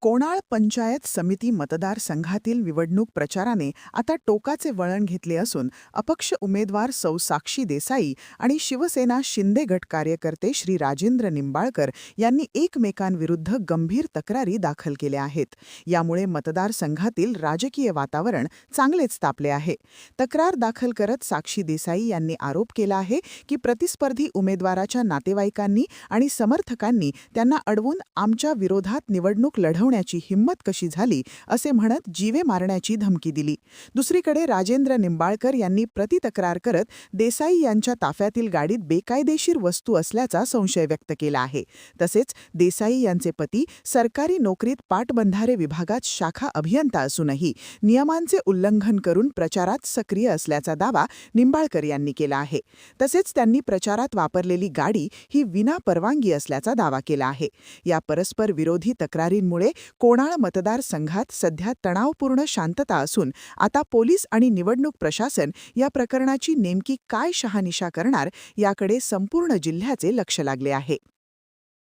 कोणाळ पंचायत समिती मतदारसंघातील निवडणूक प्रचाराने आता टोकाचे वळण घेतले असून अपक्ष उमेदवार सौ साक्षी देसाई आणि शिवसेना शिंदे गट कार्यकर्ते श्री राजेंद्र निंबाळकर यांनी एकमेकांविरुद्ध गंभीर तक्रारी दाखल केल्या आहेत. यामुळे मतदारसंघातील राजकीय वातावरण चांगलेच तापले आहे. तक्रार दाखल करत साक्षी देसाई यांनी आरोप केला आहे की प्रतिस्पर्धी उमेदवाराच्या नातेवाईकांनी आणि समर्थकांनी त्यांना अडवून आमच्या विरोधात निवडणूक लढवण्याची हिंमत कशी झाली असे म्हणत जीवे मारण्याची धमकी दिली. दुसरीकडे राजेंद्र निंबाळकर यांनी प्रतितक्रार करत देसाई यांच्या ताफ्यातील गाडीत बेकायदेशीर वस्तू असल्याचा संशय व्यक्त केला आहे. तसेच देसाई यांचे पती सरकारी नोकरीत पाटबंधारे विभागात शाखा अभियंता असूनही नियमांचे उल्लंघन करून प्रचारात सक्रिय असल्याचा दावा निंबाळकर यांनी केला आहे. तसेच त्यांनी प्रचारात वापरलेली गाडी ही विना परवानगी असल्याचा दावा केला आहे. या परस्पर विरोधी तक्रारींमुळे कोणाळ मतदारसंघात सध्या तणावपूर्ण शांतता असून आता पोलीस आणि निवडणूक प्रशासन या प्रकरणाची नेमकी काय शहानिशा करणार याकडे संपूर्ण जिल्ह्याचे लक्ष लागले आहे.